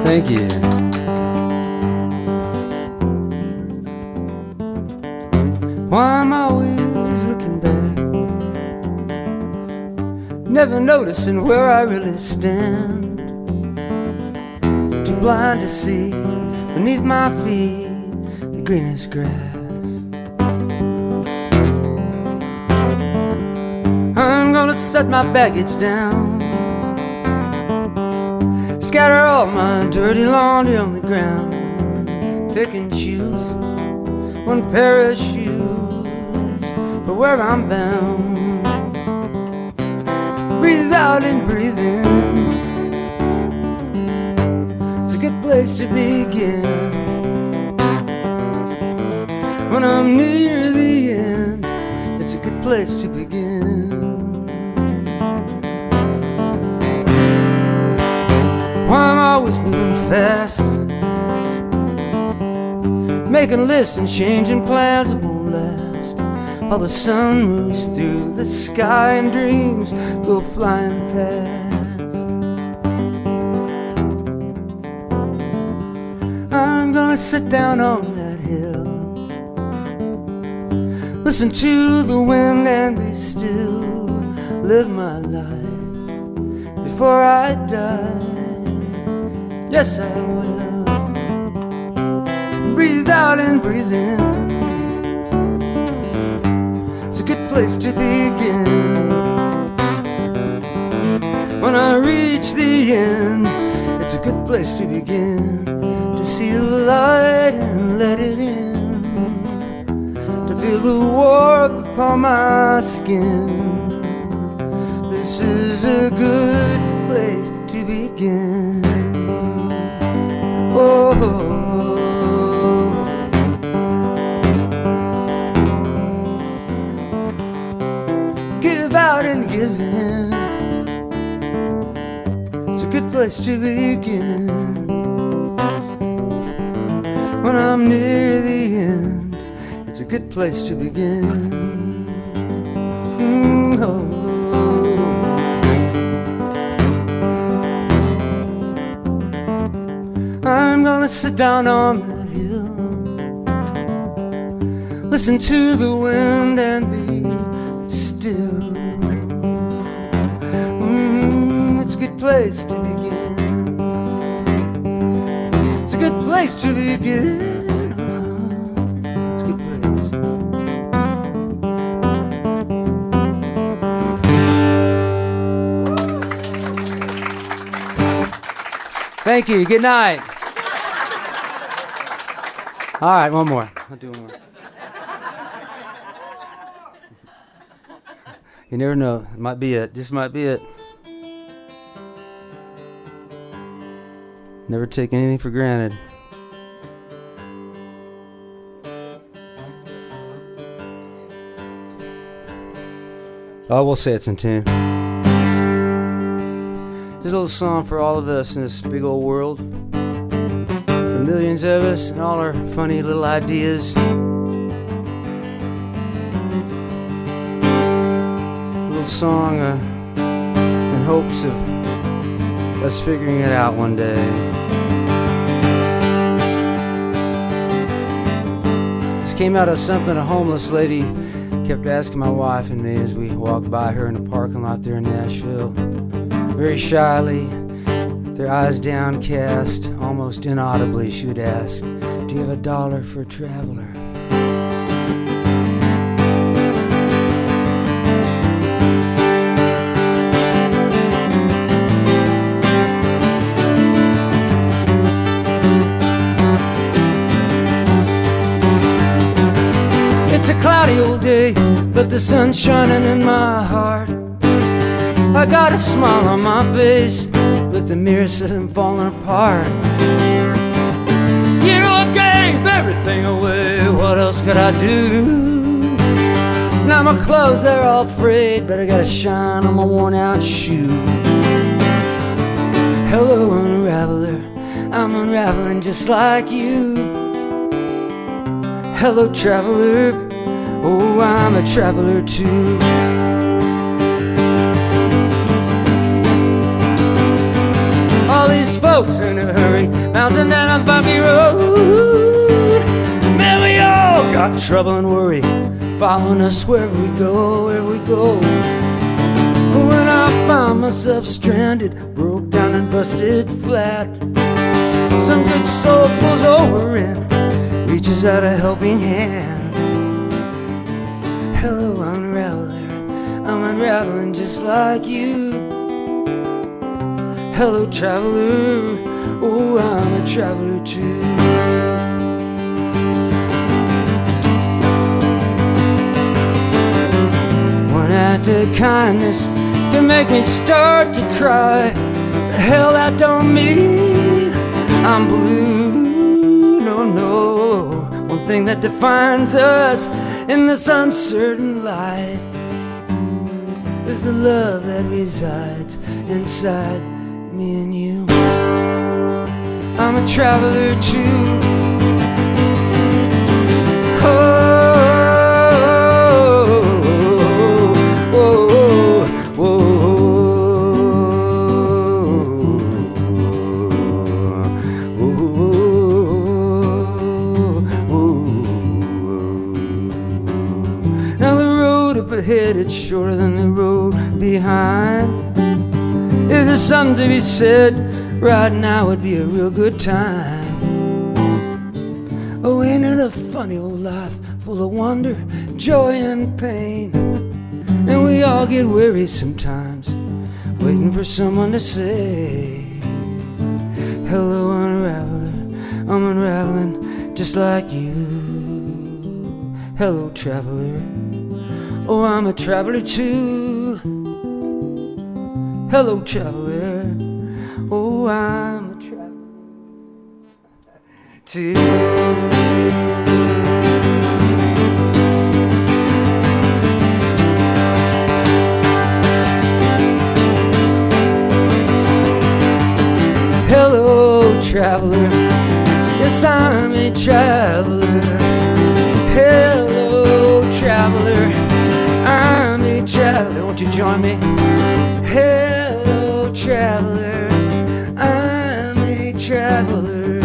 Thank you. Why am I always looking back, never noticing where I really stand? Too blind to see beneath my feet the greenest grass. I'm gonna set my baggage down, scatter all my dirty laundry on the ground, pick and choose one pair of shoes for where I'm bound. Breathe out and breathe in, it's a good place to begin. When I'm near the end, it's a good place to begin. Why I'm always moving fast, making lists and changing plans that won't last, while the sun moves through the sky and dreams go flying past. I'm gonna sit down on that hill, listen to the wind and be still, live my life before I die. Yes, I will. Breathe out and breathe in, it's a good place to begin. When I reach the end, it's a good place to begin. To see the light and let it in, to feel the warmth upon my skin. This is a good place to begin. Oh, give out and give in, it's a good place to begin. When I'm near the end, it's a good place to begin. Oh. I'm gonna sit down on that hill, listen to the wind and be still. It's a good place to begin, it's a good place to begin. It's a good place. Thank you, good night. All right, one more. I'll do one more. You never know. It might be it. This might be it. Never take anything for granted. Oh, we'll say it's in tune. This little song for all of us in this big old world. The millions of us and all our funny little ideas. A little song in hopes of us figuring it out one day. This came out of something a homeless lady kept asking my wife and me as we walked by her in the parking lot there in Nashville. Very shyly, their eyes downcast, almost inaudibly, she would ask, "Do you have $1 for a traveler?" It's a cloudy old day, but the sun's shining in my heart. I got a smile on my face, but the mirror says I'm falling apart. You know, I gave everything away, what else could I do? Now my clothes, they're all frayed, but I got a shine on my worn out shoe. Hello, unraveler, I'm unraveling just like you. Hello, traveler, oh, I'm a traveler too. all these folks in a hurry, bouncing down a bumpy road. Man, we all got trouble and worry, following us wherever we go, wherever we go. When I found myself stranded, broke down and busted flat, some good soul pulls over and reaches out a helping hand. Hello, unraveler, I'm unraveling just like you. Hello, traveler, oh, I'm a traveler too. One act of kindness can make me start to cry, but hell, that don't mean I'm blue, no, no. One thing that defines us in this uncertain life is the love that resides inside me and you. I'm a traveler too. Oh, ahead, it's shorter than the road behind. If there's something to be said, right now would be a real good time. Oh, ain't it a funny old life, full of wonder, joy and pain? And we all get weary sometimes, waiting for someone to say, hello, unraveler, I'm unraveling just like you. Hello, traveler, oh, I'm a traveler too. Hello, traveler, oh, I'm a traveler too. Hello, traveler, yes, I'm a traveler. Hello, traveler, I'm a traveler. Won't you join me? Hello, traveler, I'm a traveler.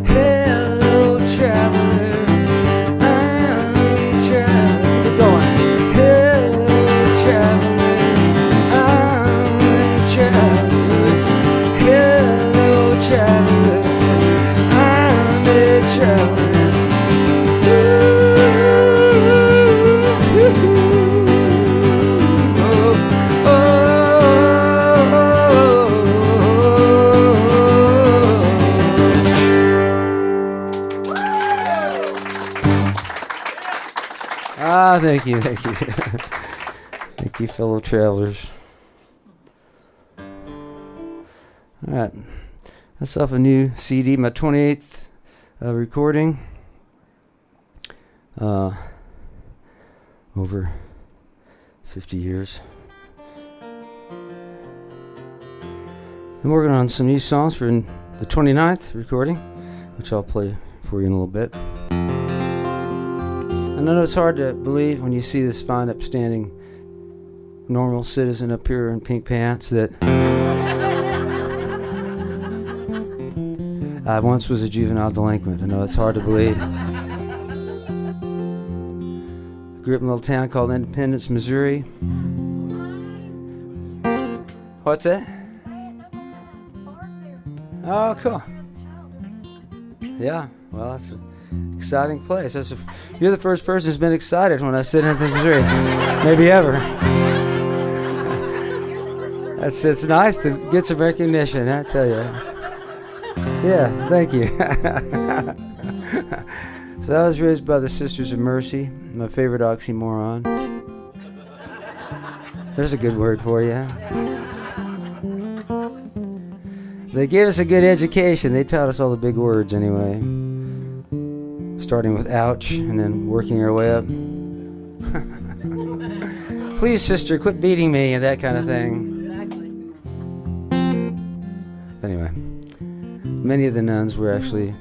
Hello, traveler, I'm a traveler. Keep going. Hello, traveler, I'm a traveler. Hello, traveler, I'm a traveler. Thank you, thank you. Thank you, fellow travelers. All right, that's off a new CD, my 28th recording. Over 50 years. I'm working on some new songs for the 29th recording, which I'll play for you in a little bit. I know it's hard to believe when you see this fine, upstanding, normal citizen up here in pink pants that I once was a juvenile delinquent. I know it's hard to believe. I grew up in a little town called Independence, Missouri. What's that? Oh, cool. Yeah, well, that's an exciting place. You're the first person who's been excited when I said Independence, Missouri. Maybe ever. It's nice to get some recognition, I tell you. Yeah, thank you. So I was raised by the Sisters of Mercy, my favorite oxymoron. There's a good word for you. They gave us a good education. They taught us all the big words anyway. Starting with ouch and then working our way up. Please, sister, quit beating me and that kind of thing. Exactly. Anyway, many of the nuns were actually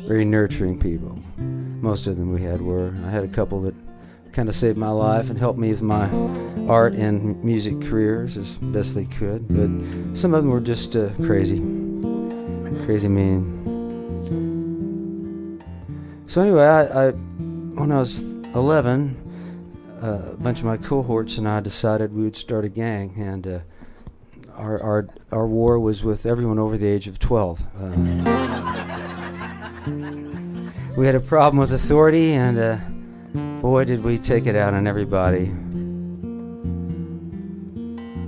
very nurturing people. Most of them I had a couple that kind of saved my life and helped me with my art and music careers as best they could. But some of them were just crazy mean. So anyway, I when I was 11, a bunch of my cohorts and I decided we would start a gang, and our war was with everyone over the age of 12. We had a problem with authority, and boy, did we take it out on everybody.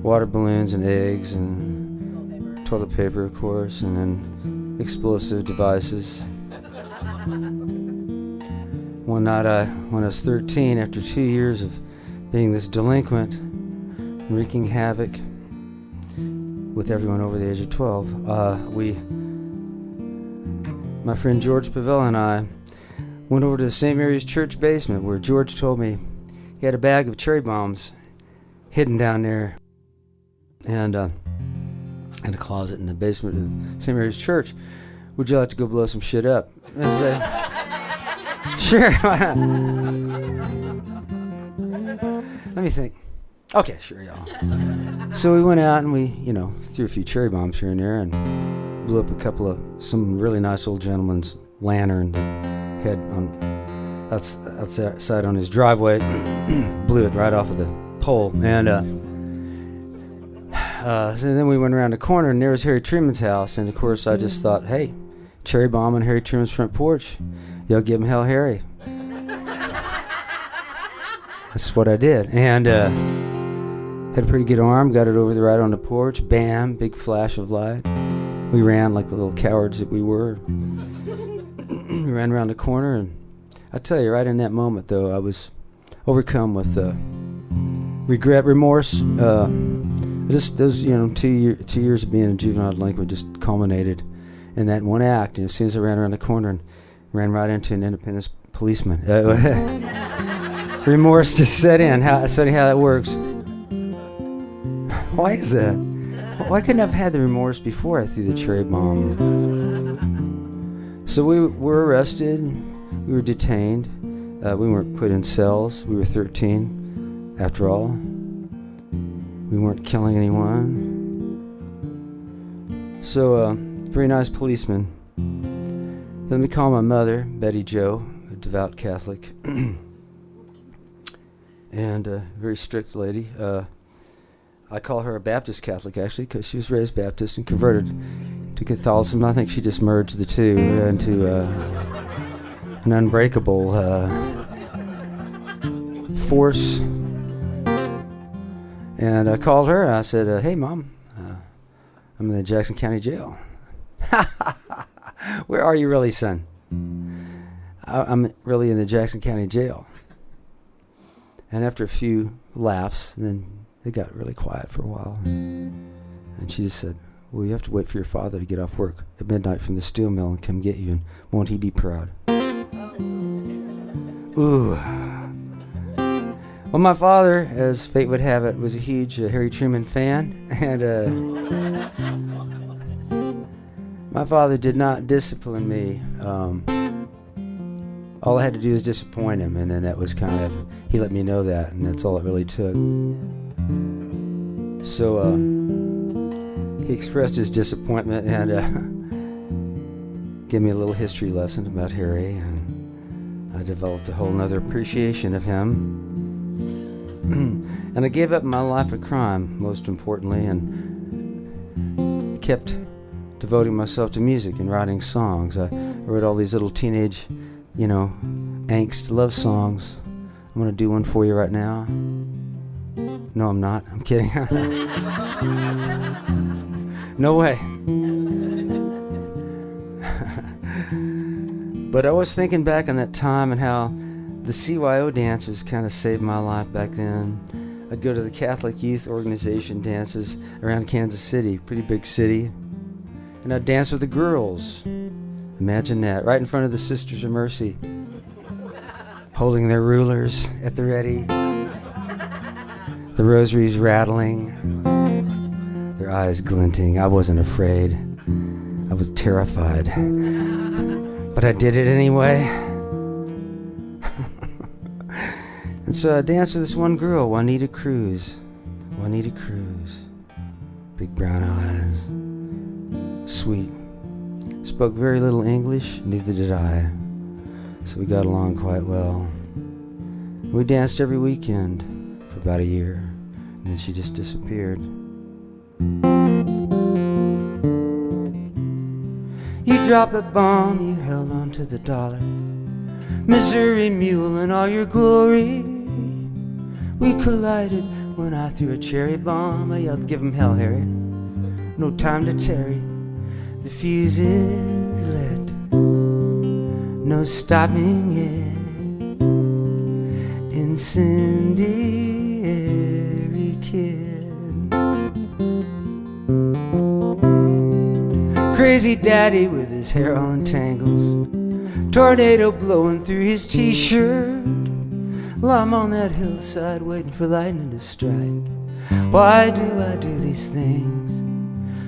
Water balloons and eggs and toilet paper, of course, and then explosive devices. One night, when I was 13, after 2 years of being this delinquent, wreaking havoc with everyone over the age of 12, my friend George Pavel and I went over to the St. Mary's Church basement, where George told me he had a bag of cherry bombs hidden down there, and in a closet in the basement of St. Mary's Church. Would you like to go blow some shit up? And I said, sure, why not? Let me think. Okay, sure, y'all. So we went out and we, threw a few cherry bombs here and there and blew up some really nice old gentleman's lantern that had outside on his driveway. Blew it right off of the pole. And so then we went around the corner and there was Harry Truman's house. And of course I just thought, hey, cherry bomb on Harry Truman's front porch. Y'all give him hell, Harry. That's what I did. And had a pretty good arm, got it over there right on the porch. Bam, big flash of light. We ran like the little cowards that we were. We ran around the corner, and I tell you, right in that moment, though, I was overcome with regret, remorse. Those 2 years of being a juvenile delinquent just culminated in that one act. And as soon as I ran around the corner and ran right into an independent policeman, remorse just set in. That's funny how that works. Why is that? Why couldn't I have had the remorse before I threw the cherry bomb? So we were arrested. We were detained. We weren't put in cells. We were 13, after all. We weren't killing anyone. So, very nice policeman. Let me call my mother, Betty Jo, a devout Catholic, and a very strict lady. I call her a Baptist Catholic, actually, because she was raised Baptist and converted to Catholicism. I think she just merged the two into an unbreakable force. And I called her, and I said, hey, Mom, I'm in the Jackson County Jail. Where are you really, son? I'm really in the Jackson County Jail. And after a few laughs, then it got really quiet for a while. And she just said, well, you have to wait for your father to get off work at midnight from the steel mill and come get you, and won't he be proud? Ooh. Well, my father, as fate would have it, was a huge Harry Truman fan, and my father did not discipline me. All I had to do was disappoint him, and then that was kind of, he let me know that, and that's all it really took. So he expressed his disappointment and gave me a little history lesson about Harry, and I developed a whole nother appreciation of him. And I gave up my life of crime, most importantly, and kept devoting myself to music and writing songs. I wrote all these little teenage, angst love songs. I'm going to do one for you right now. No, I'm not. I'm kidding. No way. But I was thinking back on that time and how the CYO dances kind of saved my life back then. I'd go to the Catholic Youth Organization dances around Kansas City, pretty big city, and I'd dance with the girls. Imagine that, right in front of the Sisters of Mercy, holding their rulers at the ready, the rosaries rattling, their eyes glinting. I wasn't afraid. I was terrified, but I did it anyway. And so I danced with this one girl, Juanita Cruz. Juanita Cruz. Big brown eyes. Sweet. Spoke very little English, neither did I. So we got along quite well. We danced every weekend for about a year, and then she just disappeared. You dropped the bomb, you held on to the dollar. Missouri mule in all your glory. We collided when I threw a cherry bomb. I yelled, give him hell, Harry. No time to tarry. The fuse is lit. No stopping it. Incendiary kid. Crazy daddy with his hair all in tangles. Tornado blowing through his t-shirt. Well, I'm on that hillside waiting for lightning to strike. Why do I do these things?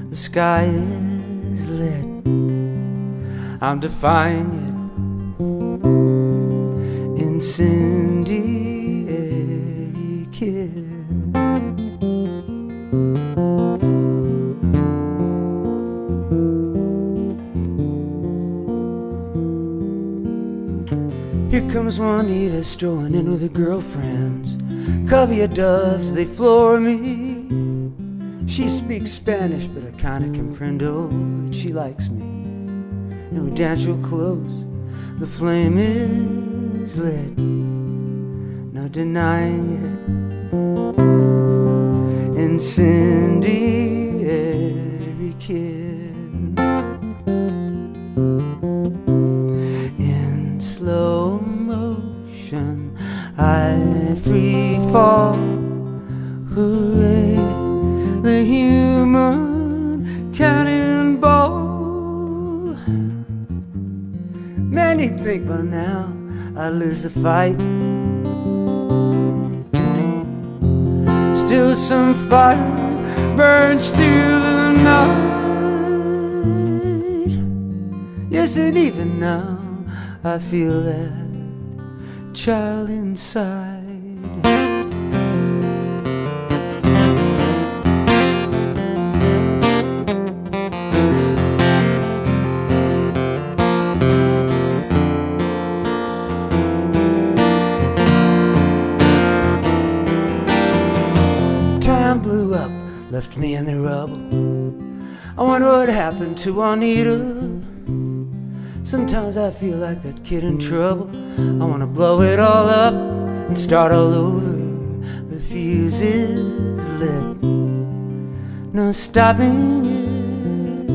The sky is lit. I'm defying it. Incendiary kid. Here comes Juanita strolling in with her girlfriends. Covey of doves, they floor me. She speaks Spanish, but I kinda comprendo that she likes me. And we dance real close. The flame is lit. No denying it. Incendiary kid. In slow motion, I free fall. Hooray, the human cannonball. Many think by now I lose the fight. Still some fire burns through the night. Yes, and even now I feel that child inside. Time blew up, left me in the rubble. I wonder what happened to Juanita. Sometimes I feel like that kid in trouble. I wanna blow it all up and start all over. The fuse is lit. No stopping it.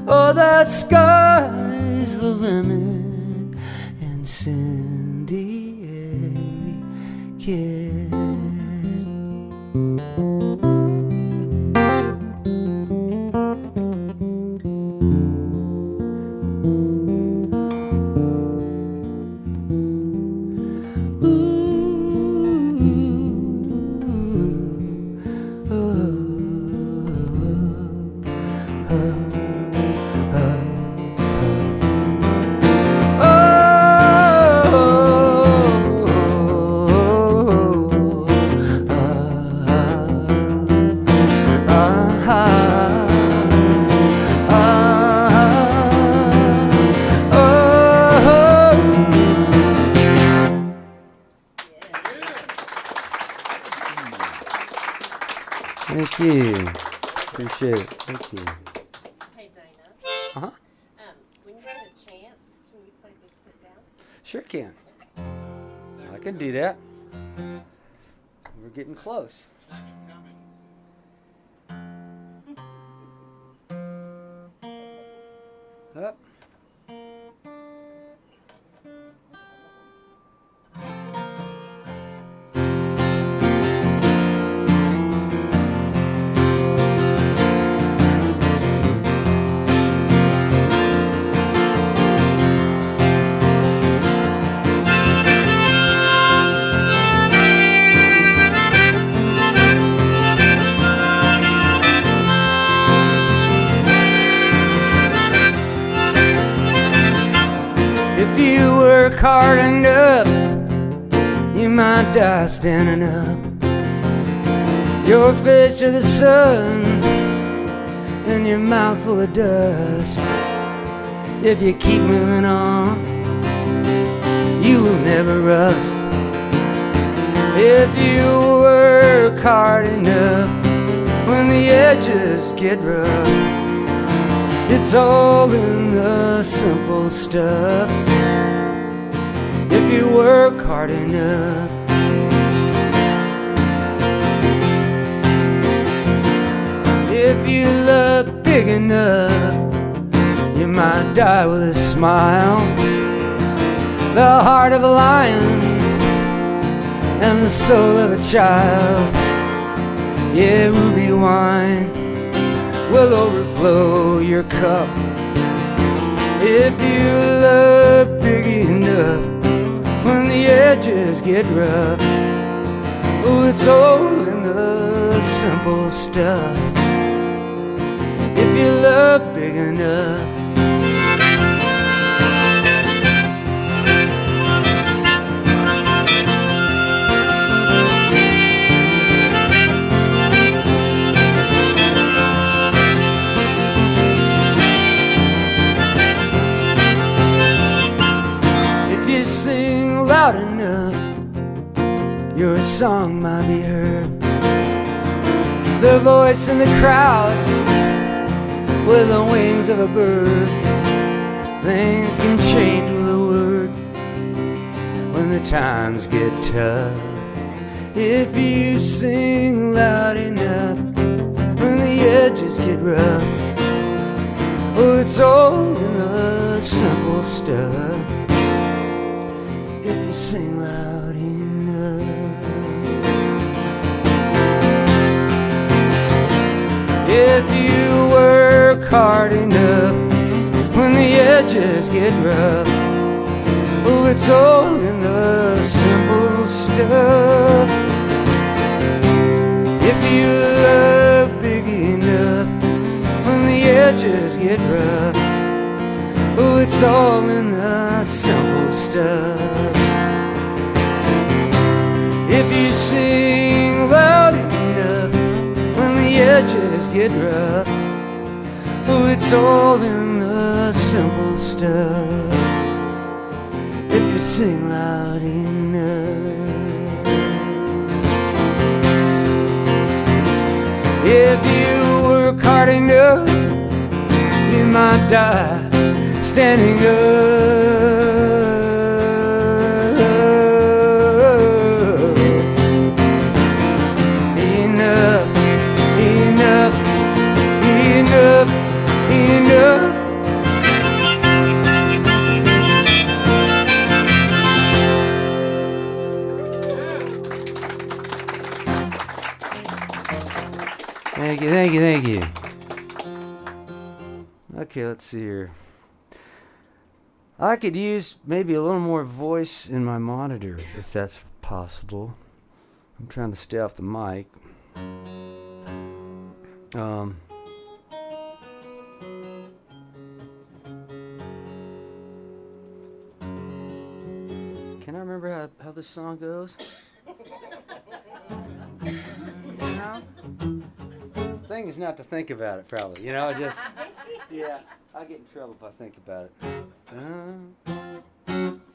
Oh, the sky's the limit. Incendiary kid. Thank you. Appreciate it. Thank you. Hey, Dana. Uh-huh. When you get a chance, can you play the sit down? Sure can. I can do that. We're getting close. Up. If you work hard enough, you you might die standing up. Your face to the sun and your mouth full of dust. If you keep moving on, you will never rust. If you work hard enough, when the edges get rough, it's all in the simple stuff. If you work hard enough. If you look big enough, you might die with a smile. The heart of a lion and the soul of a child. Yeah, ruby wine will overflow your cup. If you look big enough, when the edges get rough, oh, it's all in the simple stuff. If you look big enough. If you sing loud enough, your song might be heard. The voice in the crowd with the wings of a bird. Things can change with a word when the times get tough. If you sing loud enough, when the edges get rough, oh, it's all in the simple stuff. If you sing loud enough. If you work hard enough, when the edges get rough, oh, it's all in the simple stuff. If you love big enough, when the edges get rough, oh, it's all in the simple stuff. If you sing loud enough, when the edges get rough, oh, it's all in the simple stuff. If you sing loud enough. If you work hard enough, you might die standing up. Enough. Thank you. Okay, let's see here. I could use maybe a little more voice in my monitor if that's possible. I'm trying to stay off the mic. Can I remember how this song goes? You know? Thing is not to think about it, probably. You know, just, yeah, I get in trouble if I think about it.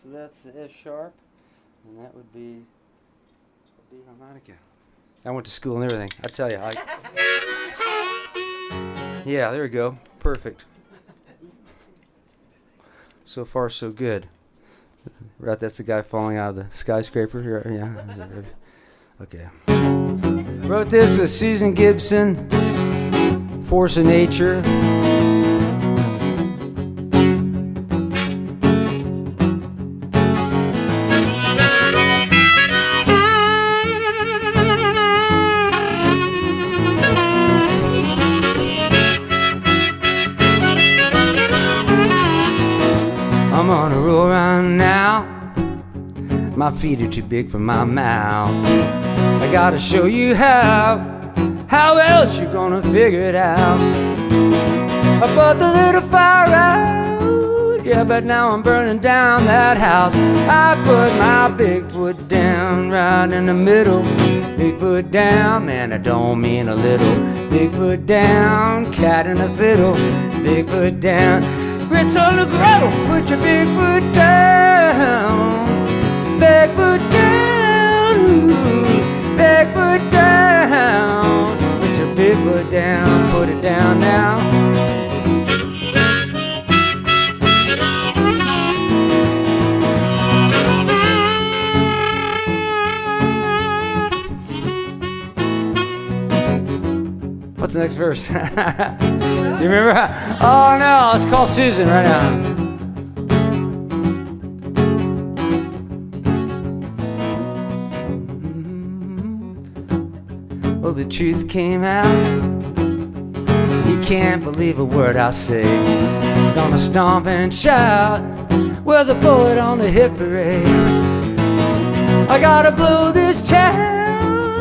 So that's the F sharp, and that would be a D harmonica. I went to school and everything. I tell you, yeah, there we go. Perfect. So far, so good. Right, that's the guy falling out of the skyscraper here. Yeah. Okay. Wrote this with Susan Gibson, Force of Nature. I'm on a roll right now. My feet are too big for my mouth. I gotta show you how else you gonna figure it out? I put the little fire out Yeah, but now I'm burning down that house. I put my big foot down right in the middle. Big foot down, man, I don't mean a little. Big foot down, cat in a fiddle. Big foot down, grits on the griddle. Put your big foot down. Big foot down. Big foot down. Put your big foot down. Put it down now. What's the next verse? You remember? Oh no, it's called Susan right now. Well, the truth came out. You can't believe a word I say. Gonna stomp and shout with a bullet on the hip parade. I gotta blow this child.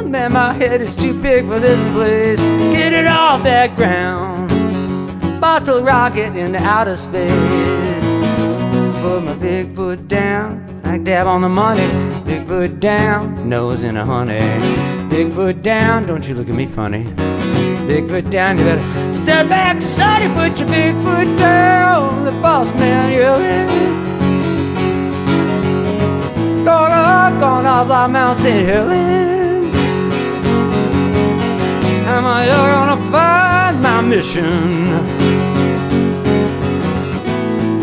Man, my head is too big for this place. Get it off that ground. Bottle rocket into outer space. Put my big foot down. Like dab on the money. Big foot down. Nose in a honey. Big foot down. Don't you look at me funny. Big foot down. You better step back, sonny. Put your big foot down. The boss man yelling. Going off like Mount St. Helens. Am I ever gonna find my mission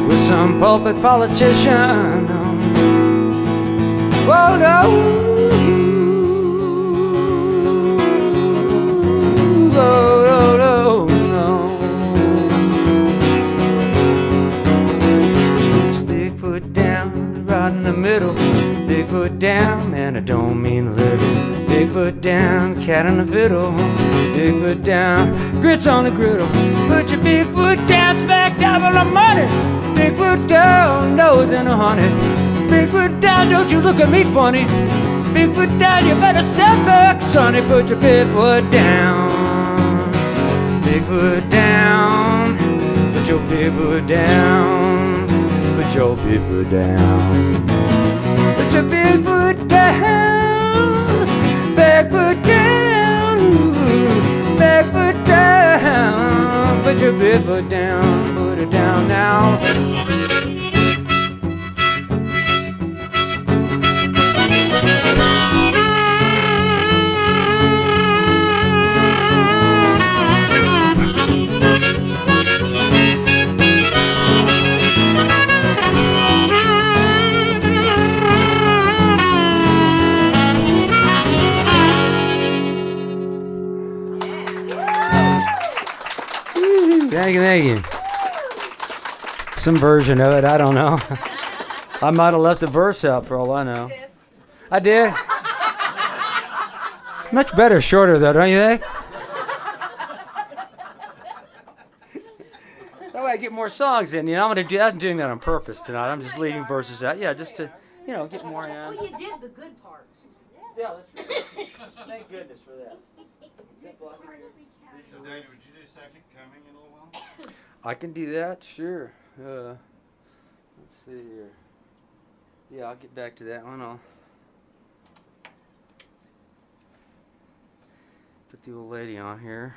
with some pulpit politician? Oh no, oh no, no. Put your big foot down, right in the middle. Big foot down, man, I don't mean a little. Big foot down, cat on the fiddle. Big foot down, grits on the griddle. Put your big foot down, smack down on the money. Big foot down, nose in the honey. Big foot down, don't you look at me funny. Big foot down, you better step back, sonny. Put your big foot down. Big foot down. Put your big foot down. Put your big foot down. Put your big foot down. Big foot down. Big foot down. Put your big foot down. Put it down now. Thank you. Some version of it, I don't know. I might have left a verse out for all I know. I did? It's much better shorter though, don't you think? That way I get more songs in. You know, I'm doing that on purpose tonight. I'm just leaving verses out. Yeah, just to, get more in. Well, you did the good parts. Yeah, that's good. Thank goodness for that. So, David, would you do second coming in a little while? I can do that, sure. Let's see here. Yeah, I'll get back to that one. I'll put the old lady on here.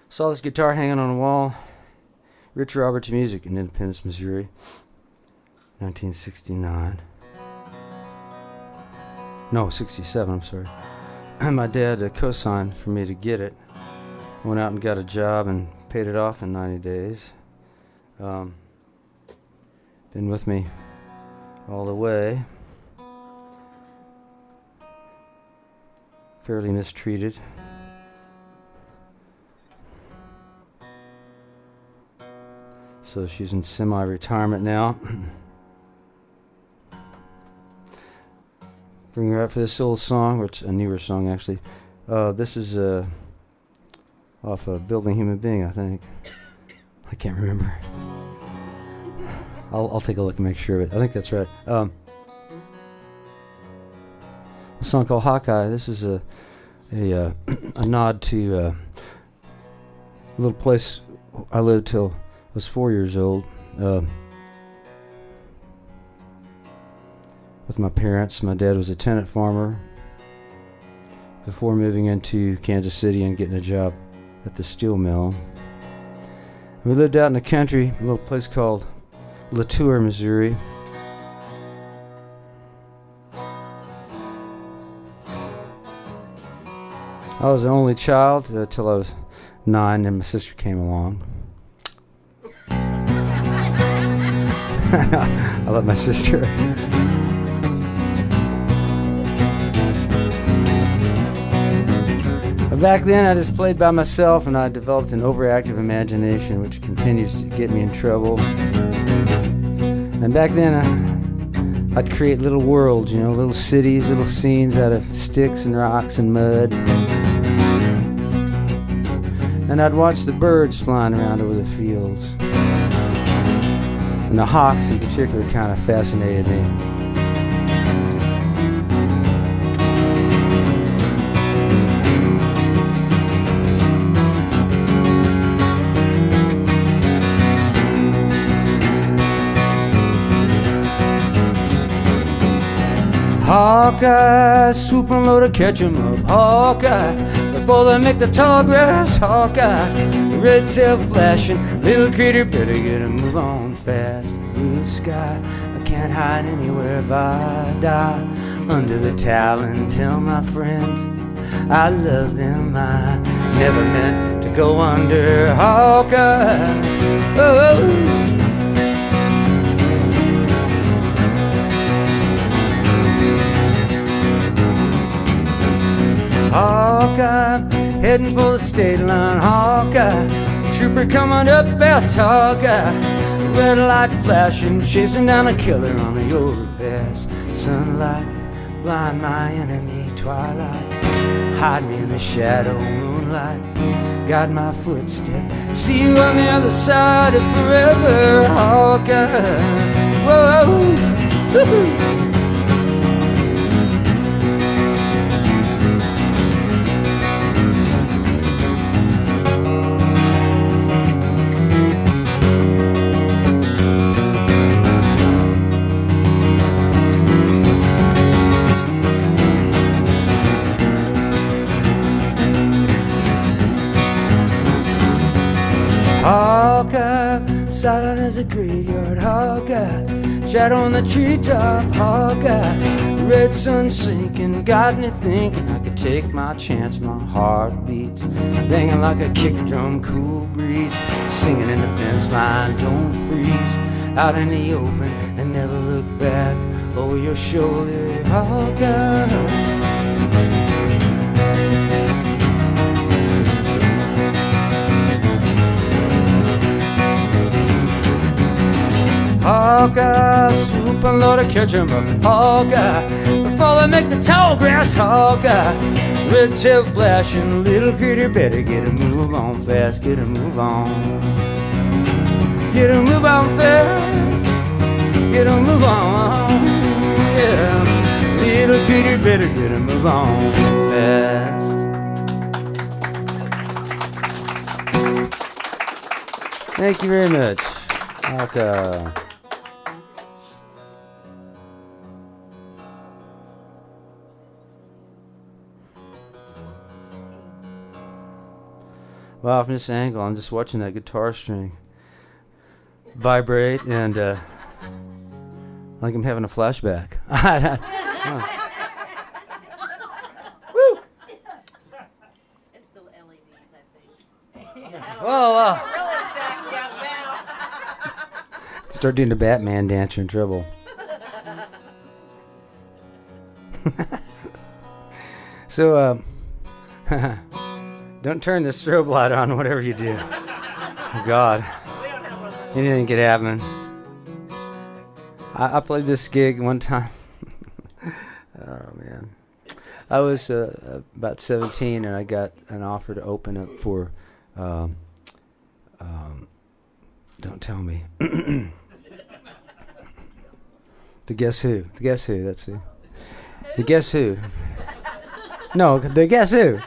Saw this guitar hanging on a wall. Rich Roberts Music in Independence, Missouri, 1969. No, 67, I'm sorry. My dad co-signed for me to get it. Went out and got a job and paid it off in 90 days. Been with me all the way. Fairly mistreated. So she's in semi-retirement now. Bring her out for this old song, or it's a newer song actually. This is off of Building Human Being, I think. I can't remember. I'll take a look and make sure of it. I think that's right. A song called Hawkeye. This is a nod to a little place I lived till I was 4 years old. With my parents. My dad was a tenant farmer before moving into Kansas City and getting a job at the steel mill. We lived out in the country, a little place called Latour, Missouri. I was the only child till I was 9, and my sister came along. I love my sister. But back then I just played by myself, and I developed an overactive imagination which continues to get me in trouble. And back then I'd create little worlds, little cities, little scenes out of sticks and rocks and mud. And I'd watch the birds flying around over the fields. And the hawks in particular kind of fascinated me. Hawkeye, swoop and load to catch 'em up. Hawkeye, before they make the tall grass. Hawkeye, red tail flashing, little critter better get a move on fast. Blue sky, I can't hide anywhere if I die. Under the towel and tell my friends I love them. I never meant to go under. Hawkeye, oh. Hawkeye, heading for the state line. Hawkeye, trooper coming up fast. Hawkeye, red light flashing, chasing down a killer on the overpass. Sunlight, blind my enemy. Twilight, hide me in the shadow. Moonlight, guide my footstep. See you on the other side of forever. Hawkeye, whoa, woo-hoo. Hawkeye, silent as a graveyard. Hawkeye, shadow on the treetop. Hawkeye, red sun sinking, got me thinking I could take my chance. My heart beats, banging like a kick drum. Cool breeze, singing in the fence line. Don't freeze, out in the open and never look back over your shoulder. Hawkeye. Hawkeye, swoop and load to catch 'em up. Hawkeye, before they make the tall grass. Hawkeye, red tail flashing, little critter better get a move on fast. Get a move on. Get a move on fast. Get a move on. Yeah, little critter better get a move on fast. Thank you very much. Hawkeye. Wow, from this angle, I'm just watching that guitar string vibrate, and I think I'm having a flashback. Woo! It's the LEDs, I think. Whoa, Really jacked me up now. Start doing the Batman dance, you're in trouble. So, don't turn the strobe light on, whatever you do. Oh, God. We don't have one of those. Anything could happen. I played this gig one time. Oh, man. I was about 17, and I got an offer to open up for, don't tell me. The Guess Who. The Guess Who, that's who. The Guess Who. No, the Guess Who.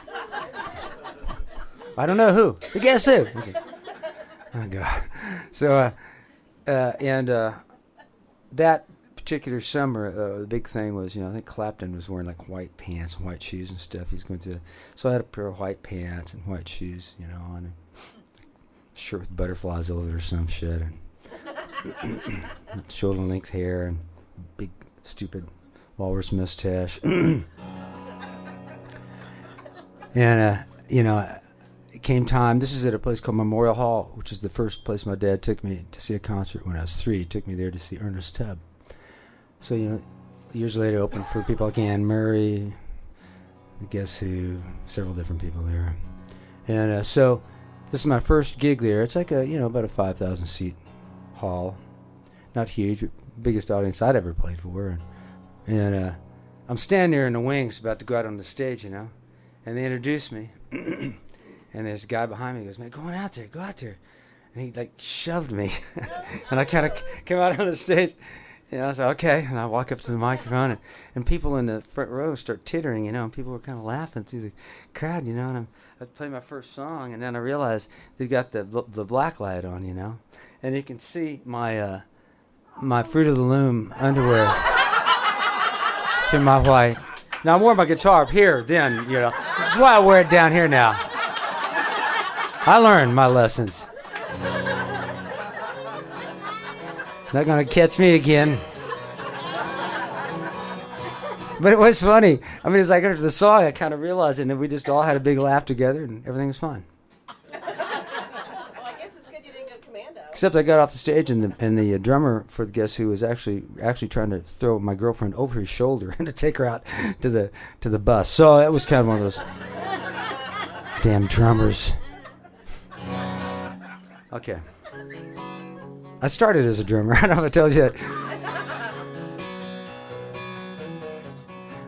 I don't know who. But guess who? I said, oh, God. So, that particular summer, the big thing was, I think Clapton was wearing like white pants and white shoes and stuff. He's going through. So I had a pair of white pants and white shoes, and a shirt with butterflies over it or some shit, and shoulder-length hair and big, stupid walrus mustache. And, it came time. This is at a place called Memorial Hall, which is the first place my dad took me to see a concert when I was 3. He took me there to see Ernest Tubb. So, years later, opened for people like Anne Murray, Guess Who, several different people there. And so this is my first gig there. It's like about a 5,000 seat hall. Not huge, biggest audience I'd ever played for. And I'm standing there in the wings about to go out on the stage, and they introduced me. And there's a guy behind me goes, man, go out there. And he like shoved me. And I kind of came out on the stage. I said, okay. And I walk up to the microphone, and people in the front row start tittering, and people were kind of laughing through the crowd, and I played my first song, and then I realized they've got the black light on, and you can see my Fruit of the Loom underwear through my white. Now, I wore my guitar up here then, This is why I wear it down here now. I learned my lessons. Not gonna catch me again. But it was funny. I mean, it's like after the song, I kind of realized it, and then we just all had a big laugh together, and everything was fine. Well, I guess it's good you didn't go commando. Except I got off the stage, and the drummer for the Guess Who was actually trying to throw my girlfriend over his shoulder and to take her out to the bus. So that was kind of one of those damn drummers. Okay. I started as a drummer. I don't know if I told you that.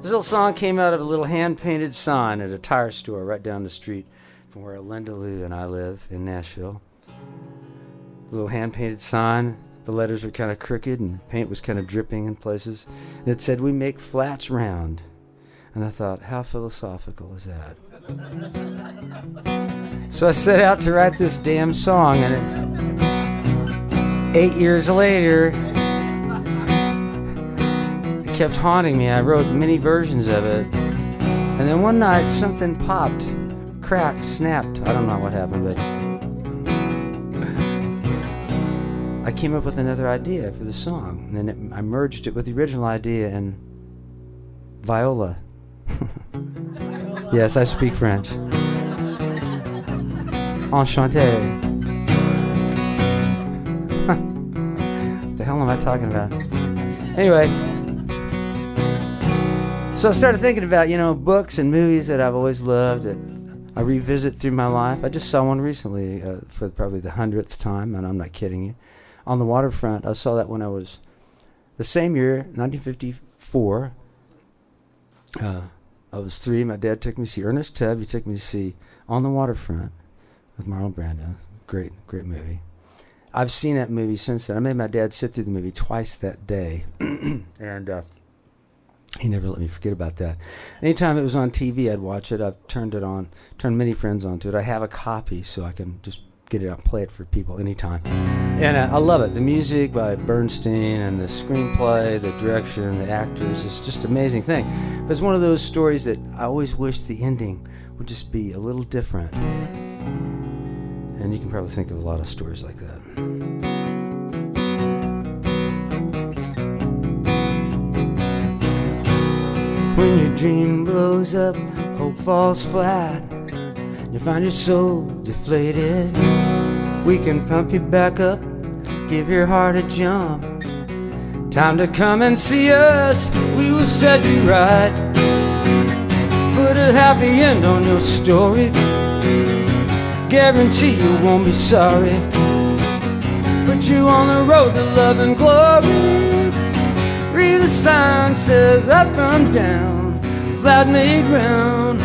This little song came out of a little hand-painted sign at a tire store right down the street from where Linda Lou and I live in Nashville. A little hand-painted sign. The letters were kind of crooked and the paint was kind of dripping in places. And it said, "We make flats round." And I thought, how philosophical is that? So I set out to write this damn song, and 8 years later, it kept haunting me. I wrote many versions of it. And then one night, something popped, cracked, snapped. I don't know what happened, but I came up with another idea for the song. And then I merged it with the original idea and viola. Yes, I speak French. Enchanté. What the hell am I talking about? Anyway, so I started thinking about, books and movies that I've always loved that I revisit through my life. I just saw one recently for probably the 100th time, and I'm not kidding you. On the Waterfront. I saw that when I was the same year, 1954. I was 3. My dad took me to see Ernest Tubb. He took me to see On the Waterfront with Marlon Brando. Great movie. I've seen that movie since then. I made my dad sit through the movie twice that day. And he never let me forget about that. Anytime it was on TV, I'd watch it. I've turned many friends onto it. I have a copy so I can just get it out and play it for people anytime. And I love it. The music by Bernstein and the screenplay, the direction, the actors, it's just an amazing thing. But it's one of those stories that I always wish the ending would just be a little different. And you can probably think of a lot of stories like that. When your dream blows up, hope falls flat, you find your soul deflated. We can pump you back up, give your heart a jump. Time to come and see us, we will set you right. Put a happy end on your story, guarantee you won't be sorry. Put you on the road to love and glory. Read the sign, says up and down, flat made round.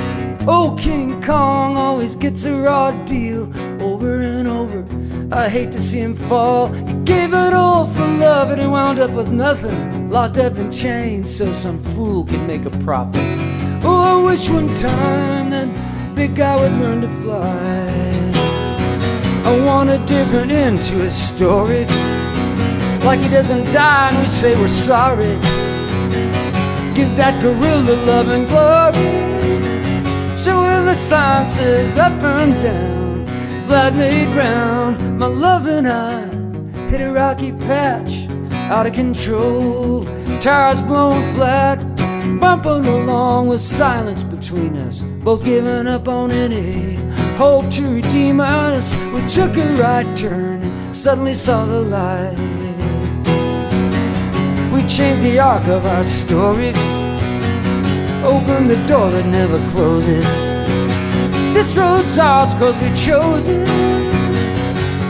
Old King Kong always gets a raw deal over and over. I hate to see him fall. He gave it all for love and he wound up with nothing, locked up in chains so some fool could make a profit. Oh, I wish one time that big guy would learn to fly. I want a different end to his story. Like he doesn't die and we say we're sorry. Give that gorilla love and glory. Show him the sign says up and down, flag made ground. My love and I hit a rocky patch, out of control. Tires blown flat, bumping along with silence between us, both giving up on any hope to redeem us. We took a right turn and suddenly saw the light. We changed the arc of our story, opened the door that never closes. This road's ours cause we chose it.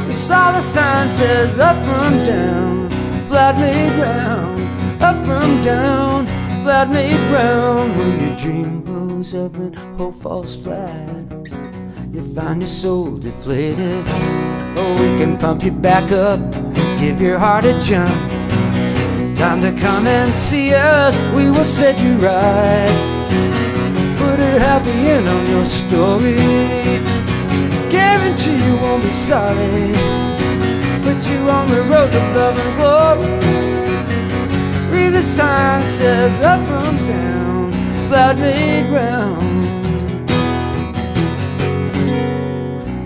We saw the sign says up from down, flat made ground. Up from down, flat made ground. When your dream blows up and hope falls flat, you find your soul deflated. Oh, we can pump you back up, give your heart a jump. Time to come and see us, we will set you right. Put a happy end on your story. Guarantee you won't be sorry. Put you on the road to love and glory. Read the sign says up from down, flat made ground.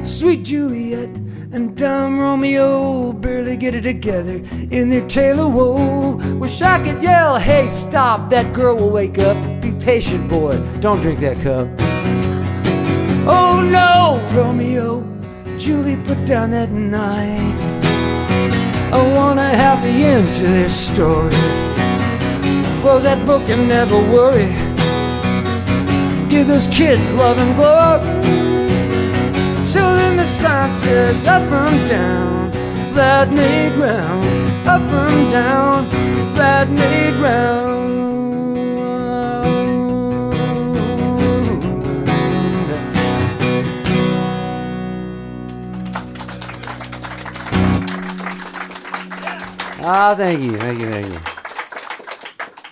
Sweet Juliet and dumb Romeo barely get it together in their tale of woe. Wish I could yell, hey stop, that girl will wake up. Be patient boy, don't drink that cup. Oh no, Romeo, Julie put down that knife. I want a happy end to this story. Close that book and never worry. Give those kids love and glory. Show them the sign says up and down, flat made ground. Up and down, flat made ground. Ah, thank you, thank you, thank you.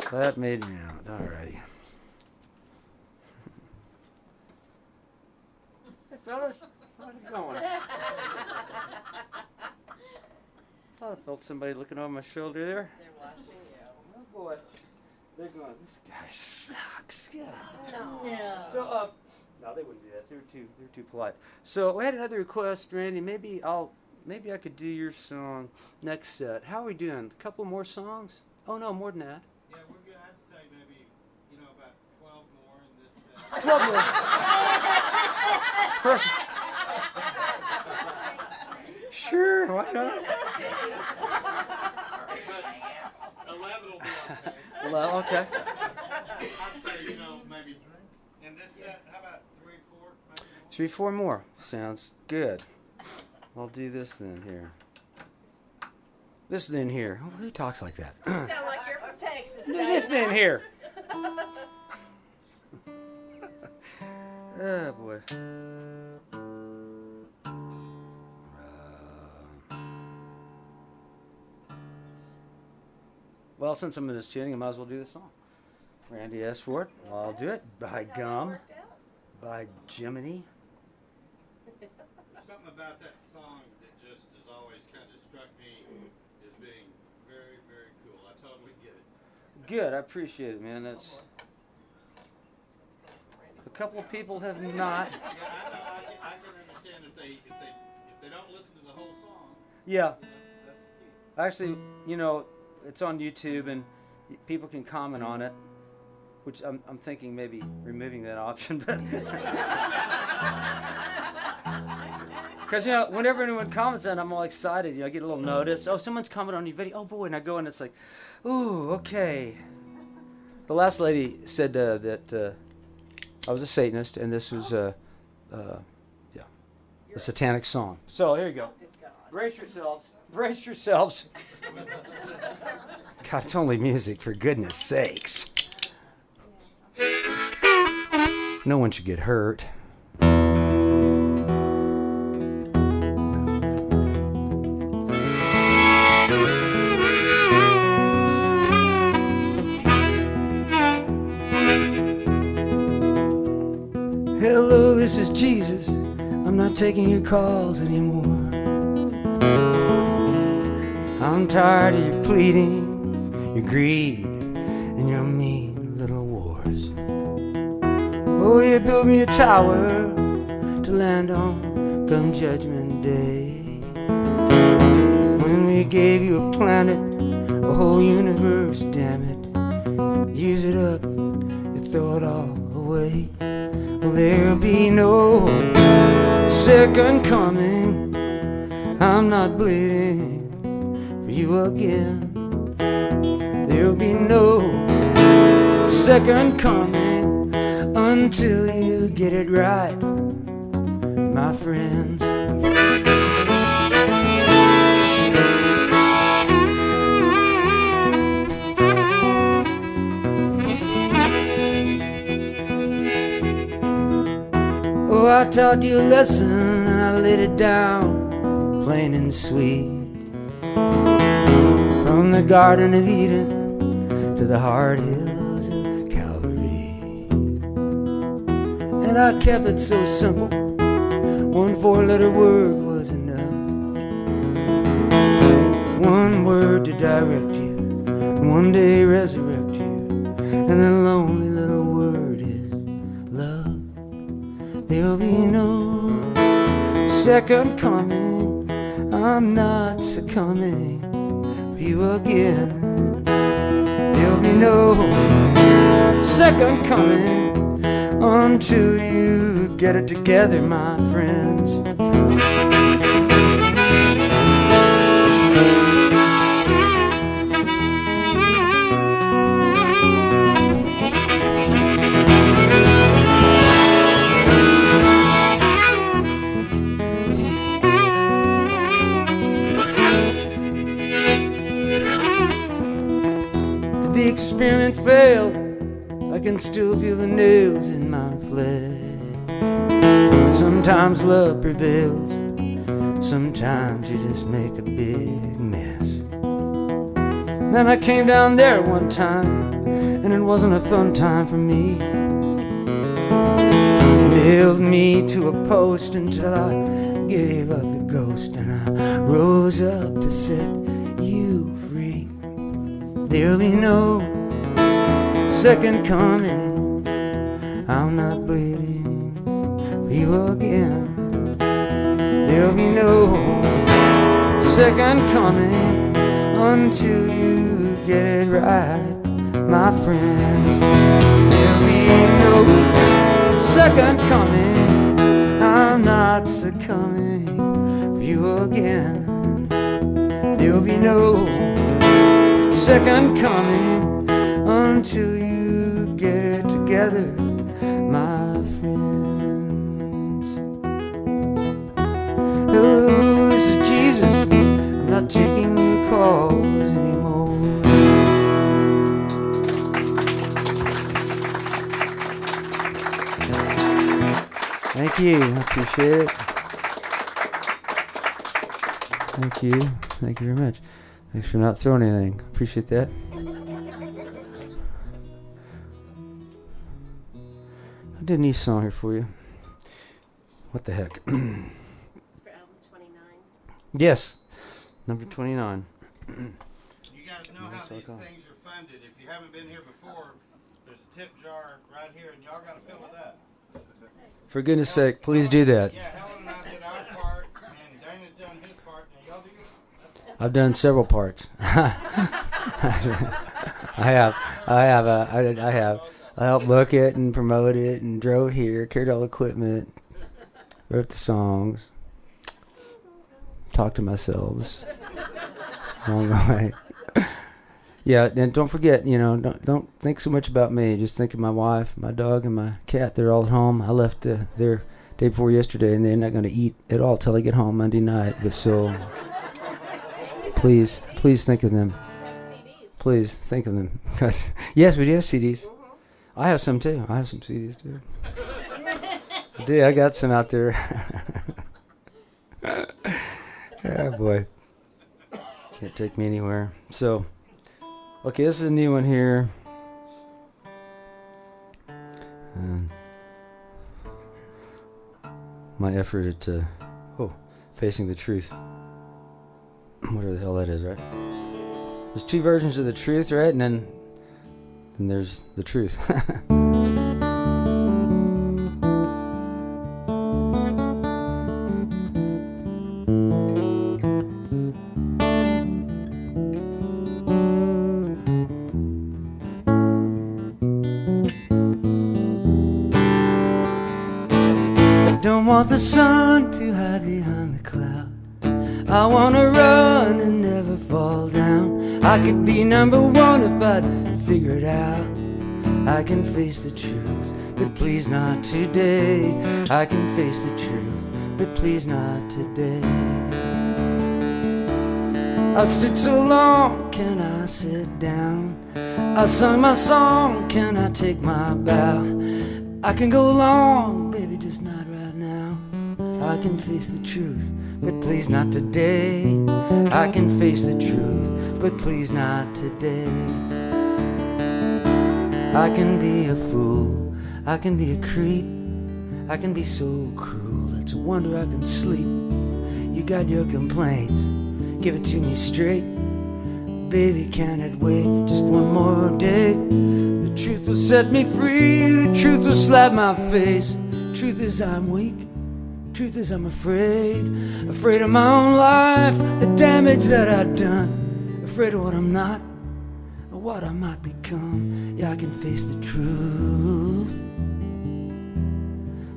Flat made ground, alrighty. Hey fellas, how's it going? Thought I felt somebody looking over my shoulder there. They're watching you. Oh boy, they're going, this guy sucks. Yeah. No. So, no, they wouldn't do that. They're too polite. So we had another request, Randy. Maybe I could do your song next set. How are we doing? A couple more songs? Oh no, more than that. Yeah, we're good. I'd say maybe, about 12 more in this 12 more. Perfect. Sure, why not? 11 will be okay. Well, okay. I'd say, maybe in this set, how about 3, 4, maybe more? 3, 4 more. Sounds good. I'll do this then here. This then here. Oh, who talks like that? You sound like you're from Texas. Do this then here. Oh boy. Well, since I'm in this tuning, I might as well do this song. Randy asked for it. I'll do it. By gum. By Jiminy. There's something about that song that just has always kind of struck me as being very, very cool. I totally get it. Good. I appreciate it, man. That's a couple of people have not. Yeah, I know. I can understand if they don't listen to the whole song. Yeah. That's the key. Actually, it's on YouTube and people can comment on it, which I'm thinking maybe removing that option, but because whenever anyone comments on it, I'm all excited. I get a little notice. Oh, someone's commented on your video. Oh boy, and I go and it's like, ooh, okay. The last lady said that I was a Satanist, and this was a satanic song. So here you go. Brace yourselves. Brace yourselves. God, it's only music, for goodness sakes. No one should get hurt. Hello, this is Jesus. I'm not not taking your calls anymore. I'm tired of your pleading, your greed, and your mean little wars. Oh, you built me a tower to land on come Judgment Day. When we gave you a planet, a whole universe, damn it. Use it up, you throw it all away. Well, there'll be no second coming. I'm not bleeding for you again. There'll be no second coming until you get it right, my friends. Oh, I taught you a lesson and I laid it down plain and sweet. From the Garden of Eden to the hard hills of Calvary. And I kept it so simple, one four-letter word was enough. One word to direct you, one day resurrect you. And the lonely little word is love. There'll be no second coming. I'm not succumbing for you again. There'll be no second coming until you get it together, my friends. The experiment failed, I can still feel the nails in my flesh. Sometimes love prevails, sometimes you just make a big mess. Then I came down there one time, and it wasn't a fun time for me. Nailed me to a post until I gave up the ghost, and I rose up to set you free. There'll be no second coming. I'm not bleeding for you again. There'll be no second coming until you get it right, my friends. There'll be no second coming. I'm not succumbing for you again. There'll be no second coming until you get it together, my friends. Hello, this is Jesus. I'm not taking your calls anymore. Thank you, I appreciate it. Thank you. Thank you very much. Thanks for not throwing anything. Appreciate that. I did an East song here for you. What the heck? It's for album 29. Yes, number 29. You guys know how these things are funded. If you haven't been here before, there's a tip jar right here, and y'all got to fill it up. For goodness sake, please do that. Yeah, Helen and I did our part, and Dana's done his part. Now y'all do yours. I've done several parts. I have. I helped book it and promote it and drove here, carried all the equipment, wrote the songs, talked to myself along the way. Yeah, and don't forget, don't think so much about me. Just think of my wife, my dog, and my cat. They're all at home. I left there day before yesterday, and they're not going to eat at all till they get home Monday night. But so, please think of them. Please think of them. Because yes, we do have CDs. I have some too. I have some CDs too. I do. I got some out there. Oh boy, can't take me anywhere. So. Okay, this is a new one here. my effort at facing the truth. Whatever the hell that is, right? There's two versions of the truth, right? And then there's the truth. Don't want the sun to hide behind the cloud. I wanna run and never fall down. I could be number one if I'd figure it out. I can face the truth, but please not today. I can face the truth, but please not today. I stood so long, can I sit down? I sung my song, can I take my bow? I can go long, baby, just not right now. I can face the truth, but please not today. I can face the truth, but please not today. I can be a fool, I can be a creep, I can be so cruel, it's a wonder I can sleep. You got your complaints, give it to me straight. Baby, can it wait just one more day? The truth will set me free, the truth will slap my face. Truth is I'm weak, truth is I'm afraid. Afraid of my own life, the damage that I've done. Afraid of what I'm not, or what I might become. Yeah, I can face the truth,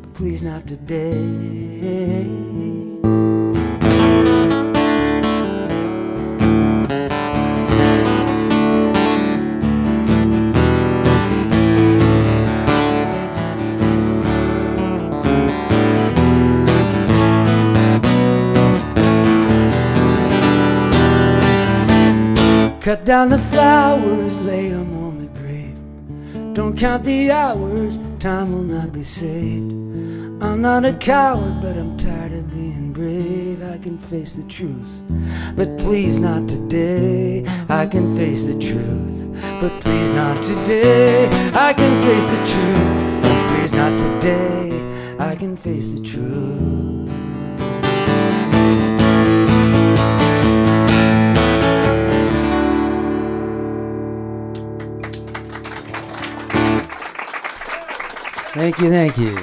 but please not today. Cut down the flowers, lay them on the grave. Don't count the hours, time will not be saved. I'm not a coward, but I'm tired of being brave. I can face the truth, but please not today. I can face the truth, but please not today. I can face the truth, but please not today. I can face the truth. Thank you, thank you.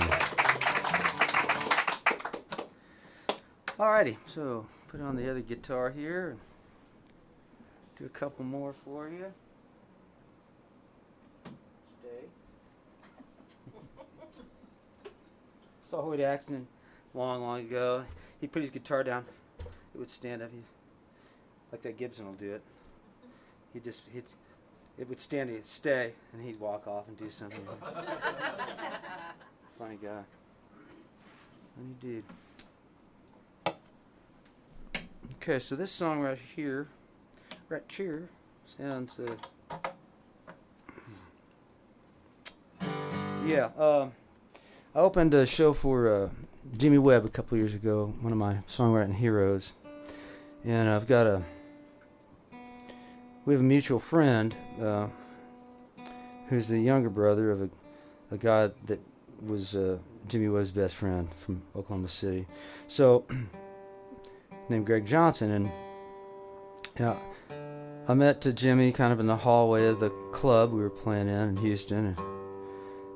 Alrighty, so put on the other guitar here. Do a couple more for you. Stay. Saw Hoyt Axton long ago. He put his guitar down. It would stand up. Like that Gibson will do it. It would stand, he'd stay, and he'd walk off and do something. Funny guy. Funny dude. Okay, so this song right here, sounds, I opened a show for Jimmy Webb a couple years ago, one of my songwriting heroes, and we have a mutual friend who's the younger brother of a guy that was Jimmy Webb's best friend from Oklahoma City. So, named Greg Johnson, and I met Jimmy kind of in the hallway of the club we were playing in Houston,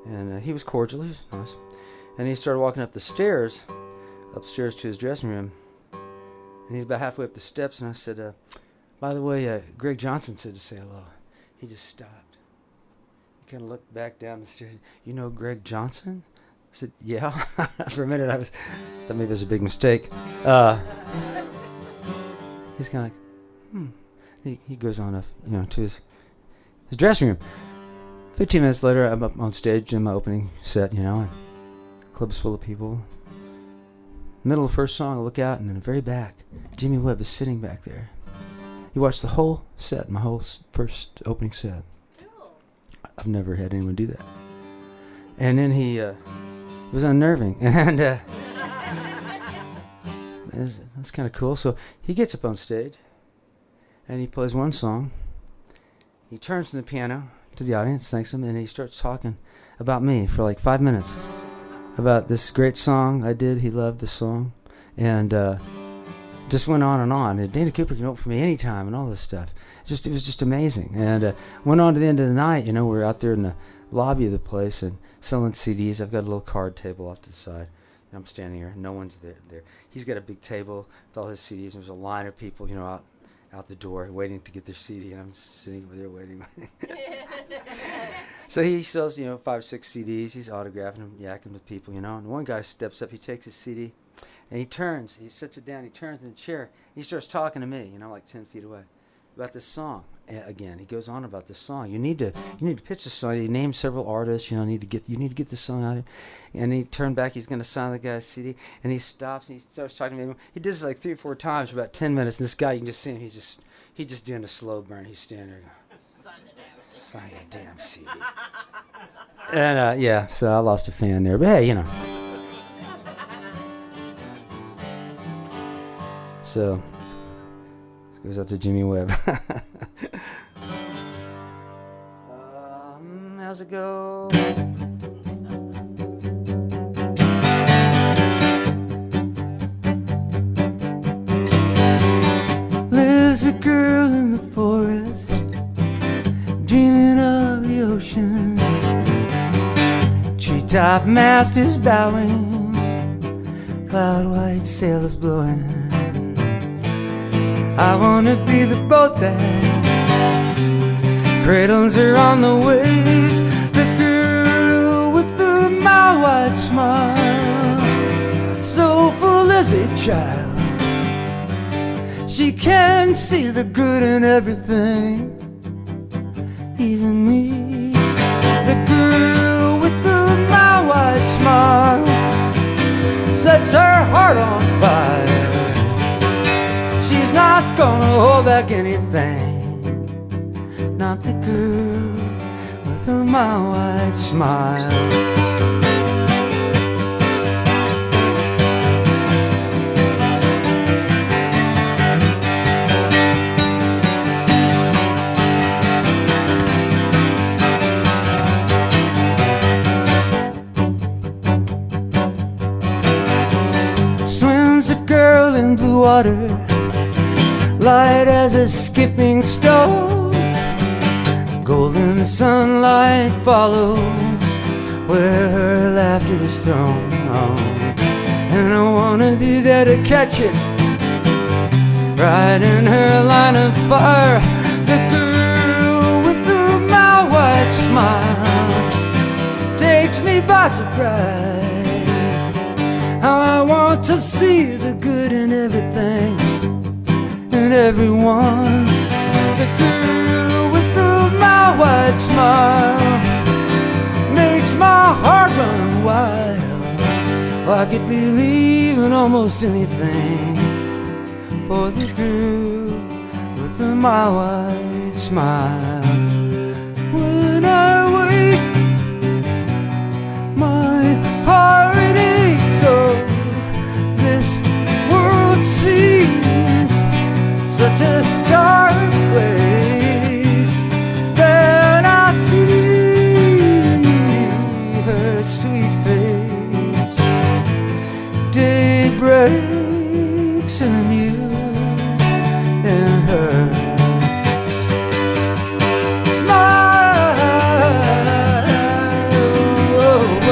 and he was cordial, he was nice. And he started walking up the stairs, upstairs to his dressing room, and he's about halfway up the steps, and I said, by the way, Greg Johnson said to say hello. He just stopped. He kind of looked back down the stairs. You know Greg Johnson? I said, yeah. For a minute, I thought maybe it was a big mistake. He's kind of like, He goes on up, to his dressing room. 15 minutes later, I'm up on stage in my opening set, and the club's full of people. Middle of the first song, I look out, and in the very back, Jimmy Webb is sitting back there. He watched the whole set, my whole first opening set. Cool. I've never had anyone do that. And then it was unnerving, and that's kind of cool. So he gets up on stage, and he plays one song. He turns from the piano to the audience, thanks them, and he starts talking about me for like 5 minutes. about this great song I did. He loved the song, and just went on and on. And Dana Cooper can open for me anytime, and all this stuff. It was just amazing. And went on to the end of the night. You know, we're out there in the lobby of the place and selling CDs. I've got a little card table off to the side. And I'm standing here. No one's there. He's got a big table with all his CDs. There's a line of people, you know, out the door waiting to get their CD, and I'm sitting over there waiting. So he sells, you know, 5 or 6 CDs. He's autographing them, yakking with people, you know. And one guy steps up. He takes his CD, and he turns. He sits it down. He turns in the chair. He starts talking to me, you know, like 10 feet away, about this song. Again, he goes on about this song. You need to pitch the song. He named several artists. You know, you need to get the song out. And he turned back. He's going to sign the guy's CD, and he stops and he starts talking to me. He does this like 3 or 4 times for about 10 minutes. And this guy, you can just see him. He's just doing a slow burn. He's standing there. Sign the damn CD. And yeah, so I lost a fan there. But hey, you know. So goes out to Jimmy Webb. How's it go? Lives a girl in the forest, dreaming of the ocean. Treetop masters bowing, cloud white sails blowing. I wanna be the boat that cradles her on the waves. The girl with the mild-white smile, soulful as a child. She can see the good in everything, even me. The girl with the mild-white smile sets her heart on fire. She's not gonna hold back anything, not the girl with the mild-white smile. Swims a girl in blue water, light as a skipping stone. Golden sunlight follows where her laughter is thrown. And I wanna be there to catch it, right in her line of fire. The girl with the mild-white smile takes me by surprise. How I want to see the good in everything and everyone. The girl with the mild-white smile makes my heart run wild. I could believe in almost anything for the girl with the mild-white smile. When I wake, my heart aches. Oh, this world seems such a dark place. Then I see her sweet face. Day breaks anew in her smile. Oh, oh, oh.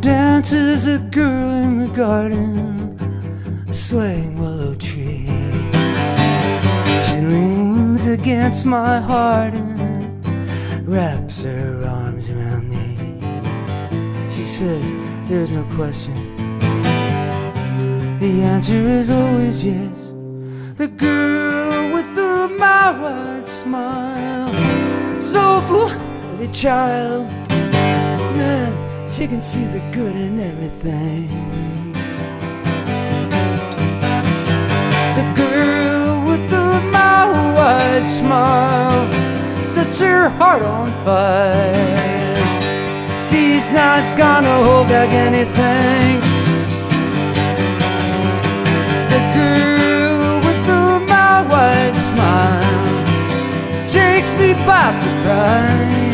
Dances a girl in the garden, a swaying willow tree. She leans against my heart and wraps her arms around me. She says, there's no question, the answer is always yes. The girl with the mild-white smile, soulful as a child. Man, She can see the good in everything. The girl with the mild wide smile sets her heart on fire. She's not gonna hold back anything. The girl with the mild wide smile takes me by surprise.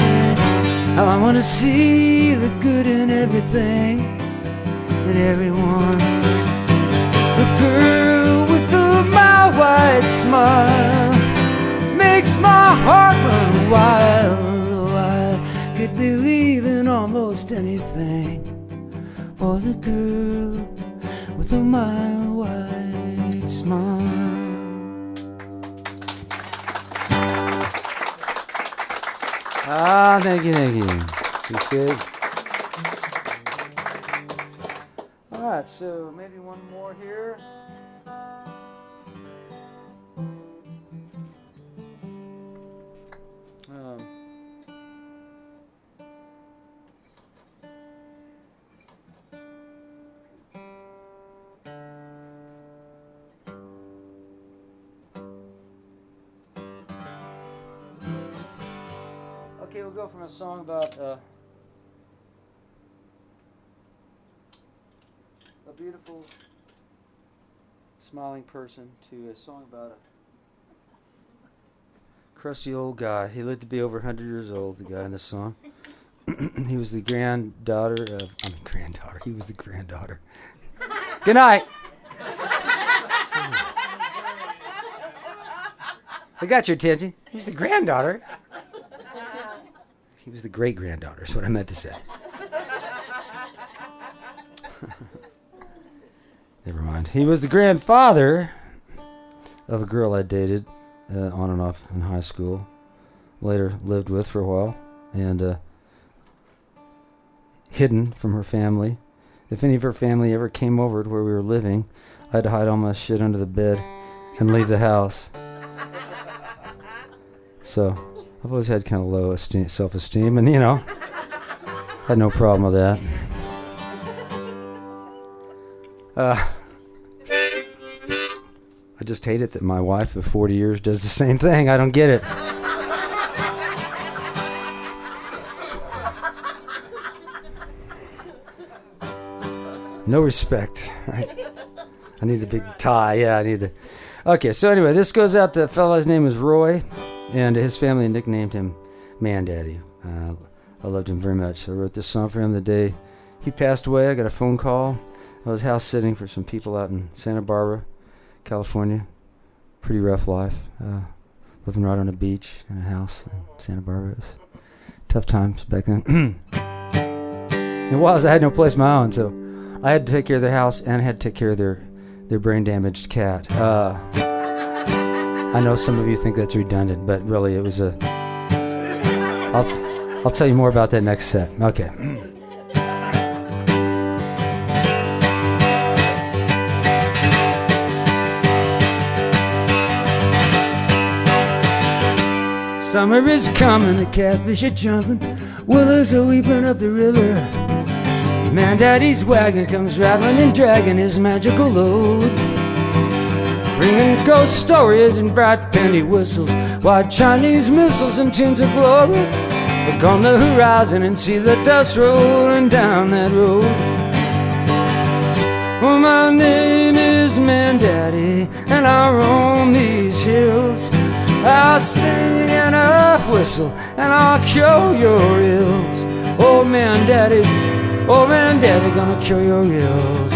How I wanna see the good in everything and everyone. The girl with the mild wide smile makes my heart run wild. Oh, I could believe in almost anything for the girl with a mild wide smile. Ah, thank you, thank you. That's good. All right, so maybe one more here. Okay, we'll go from a song about a beautiful, smiling person to a song about a crusty old guy. He lived to be over 100 years old, the guy in this song. He was the granddaughter of... He was the granddaughter. Good night. I got your attention. He was the granddaughter. He was the great-granddaughter, is what I meant to say. Never mind. He was the grandfather of a girl I dated on and off in high school. Later lived with for a while. And hidden from her family. If any of her family ever came over to where we were living, I had to hide all my shit under the bed and leave the house. So... I've always had kind of low self-esteem, and, had no problem with that. I just hate it that my wife of 40 years does the same thing. I don't get it. No respect, right? I need the big tie. Yeah, I need the... Okay, so anyway, this goes out to a fellow. His name is Roy. And his family nicknamed him Man Daddy. I loved him very much. I wrote this song for him the day he passed away. I got a phone call. I was house sitting for some people out in Santa Barbara, California. Pretty rough life. Living right on a beach in a house in Santa Barbara. It was tough times back then. It was. I had no place of my own, so I had to take care of their house and I had to take care of their brain-damaged cat. I know some of you think that's redundant, but really it was a... I'll tell you more about that next set. Okay. Summer is coming, the catfish are jumping, willows are weeping up the river. Man Daddy's wagon comes rattling and dragging his magical load, bringing ghost stories and bright penny whistles, white Chinese missiles and tins of glory. Look on the horizon and see the dust rolling down that road. Well, my name is Man Daddy, and I roam these hills. I'll sing and I'll whistle, and I'll cure your ills. Oh, Man Daddy, gonna cure your ills.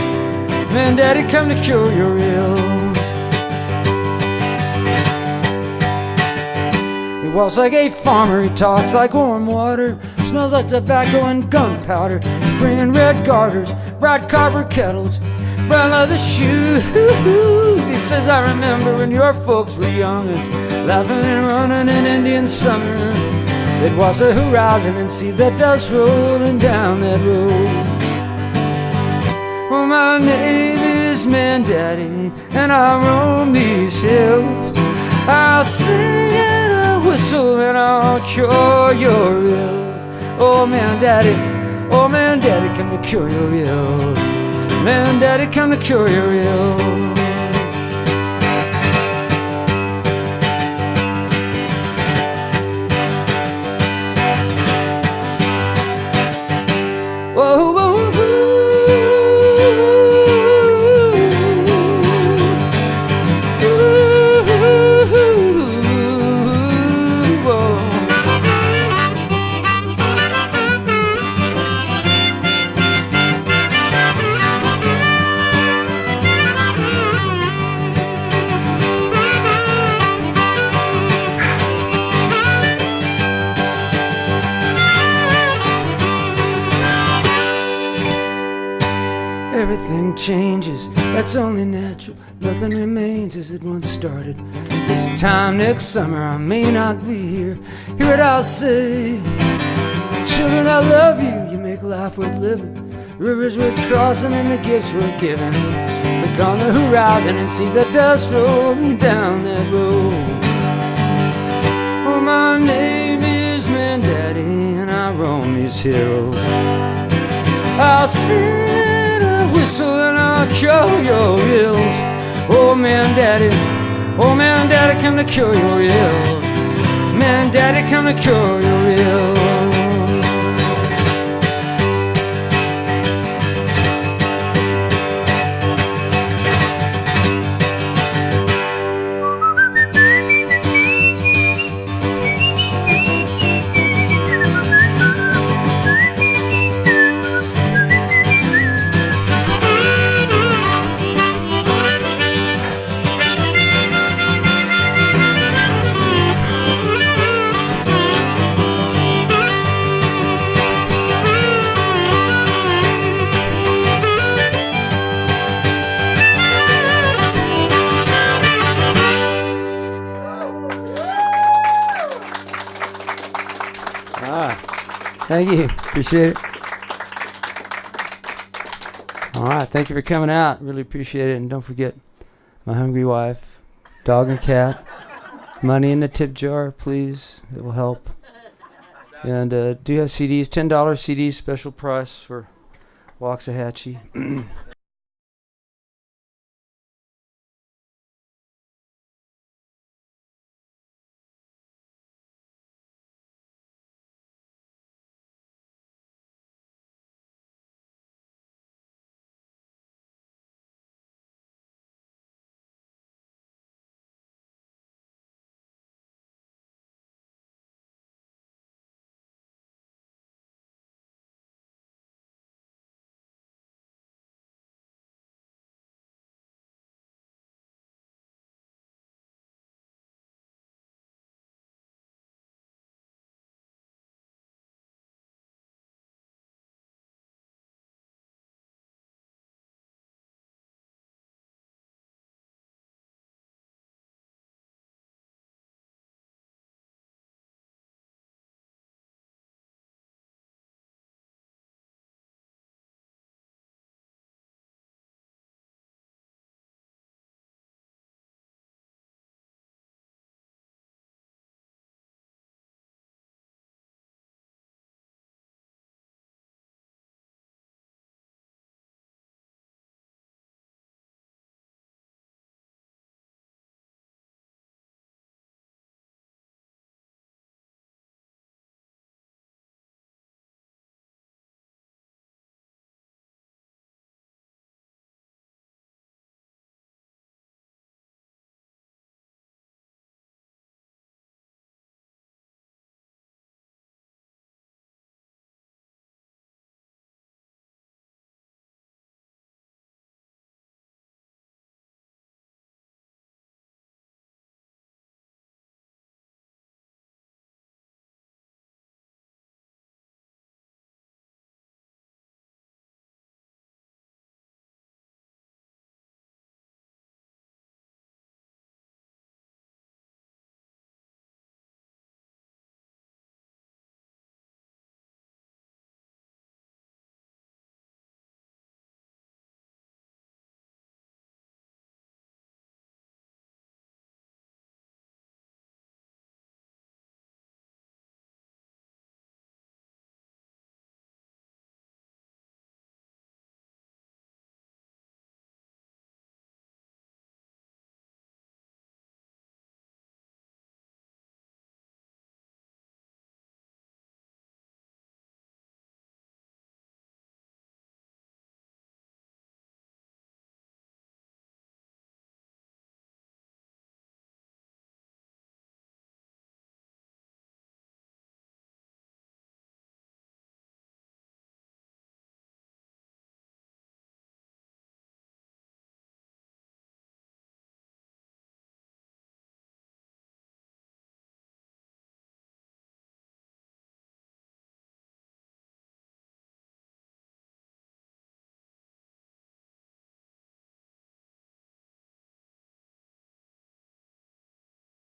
Man Daddy, come to cure your ills. He walks like a farmer, he talks like warm water, smells like tobacco and gunpowder. He's bringing red garters, bright copper kettles, brown leather shoes. He says, I remember when your folks were young, it's laughing and running in Indian summer. They'd watch the horizon and see the dust rolling down that road. Well, my name is Man Daddy, and I roam these hills. I'll sing and I'll whistle and I'll cure your ills. Oh, Man Daddy, Oh man, daddy, come to cure your ill. Man, daddy, come to cure your ill. Whoa, whoa, whoa. Everything changes, that's only natural. Nothing remains as it once started. This time next summer I may not be here. Hear what I'll say. Children, I love you. You make life worth living. Rivers worth crossing and the gifts worth giving. Look on the horizon and see the dust rolling down that road. Oh, my name is Man Daddy and I roam these hills. I'll sing a whistle and I'll cure your ills. Oh man, daddy, come to cure your ills. Man, daddy, come to cure your ills. Thank you. Appreciate it. All right. Thank you for coming out. Really appreciate it. And don't forget my hungry wife, dog and cat. Money in the tip jar, please. It will help. And do you have CDs? $10 CDs, special price for Waxahachie.